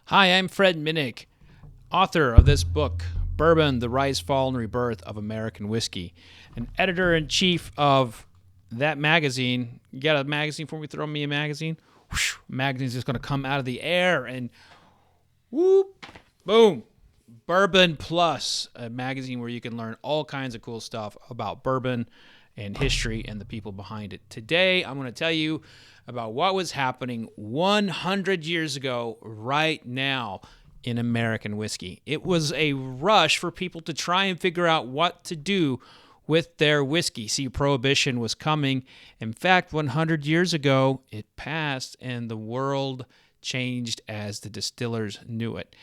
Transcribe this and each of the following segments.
Hi, I'm Fred Minnick, author of this book, Bourbon, the Rise, Fall, and Rebirth of American Whiskey, and editor-in-chief of that magazine. You got a magazine for me? Throw me a magazine? Whoosh, magazine's just going to come out of the air and whoop, boom. Bourbon Plus, a magazine where you can learn all kinds of cool stuff about bourbon and history and the people behind it. Today, I'm going to tell you about what was happening 100 years ago right now in American whiskey. It was a rush for people to try and figure out what to do with their whiskey. See, Prohibition was coming. In fact, 100 years ago, it passed and the world changed as the distillers knew it.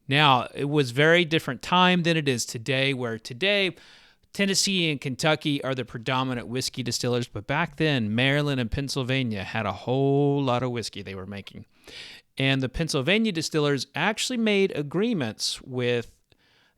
Now, it was a very different time than it is today, where today Tennessee and Kentucky are the predominant whiskey distillers, but back then, Maryland and Pennsylvania had a whole lot of whiskey they were making. And the Pennsylvania distillers actually made agreements with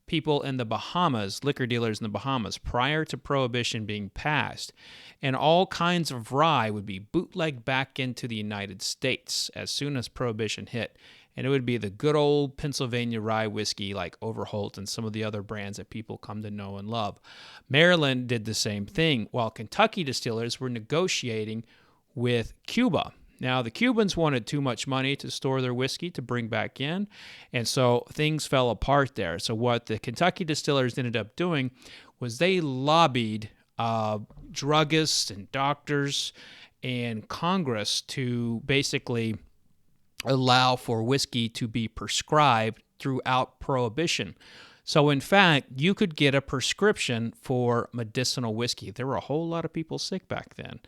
people in the Bahamas, liquor dealers in the Bahamas, prior to Prohibition being passed. And all kinds of rye would be bootlegged back into the United States as soon as Prohibition hit. And it would be the good old Pennsylvania rye whiskey like Overholt and some of the other brands that people come to know and love. Maryland did the same thing, while Kentucky distillers were negotiating with Cuba. Now, the Cubans wanted too much money to store their whiskey to bring back in, and so things fell apart there. So what the Kentucky distillers ended up doing was they lobbied druggists and doctors and Congress to basically allow for whiskey to be prescribed throughout Prohibition. So in fact, you could get a prescription for medicinal whiskey. There were a whole lot of people sick back then.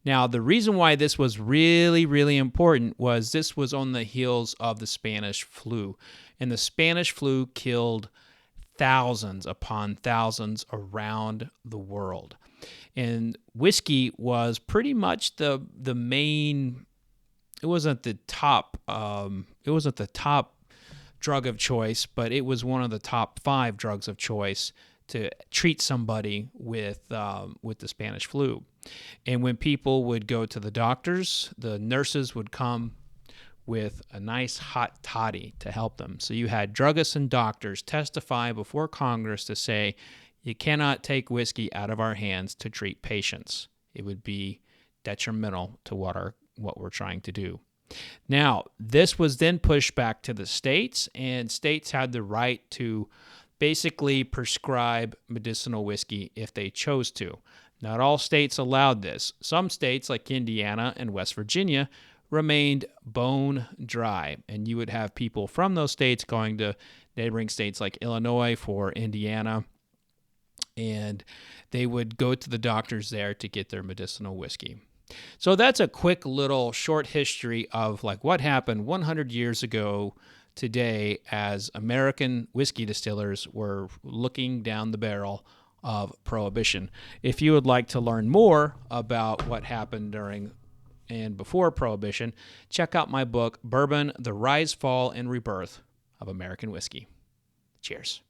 Now, the reason why this was really, really important was this was on the heels of the Spanish flu. And the Spanish flu killed thousands upon thousands around the world. And whiskey was pretty much the main. It wasn't the top. It wasn't the top drug of choice, but it was one of the top 5 drugs of choice to treat somebody with the Spanish flu. And when people would go to the doctors, the nurses would come with a nice hot toddy to help them. So you had druggists and doctors testify before Congress to say, you cannot take whiskey out of our hands to treat patients. It would be detrimental to what we're trying to do. Now, this was then pushed back to the states, and states had the right to basically prescribe medicinal whiskey if they chose to. Not all states allowed this. Some states, like Indiana and West Virginia, remained bone dry, and you would have people from those states going to neighboring states like Illinois for Indiana, and they would go to the doctors there to get their medicinal whiskey. So that's a quick little short history of like what happened 100 years ago today as American whiskey distillers were looking down the barrel of Prohibition. If you would like to learn more about what happened during and before Prohibition, check out my book, Bourbon, the Rise, Fall, and Rebirth of American Whiskey. Cheers.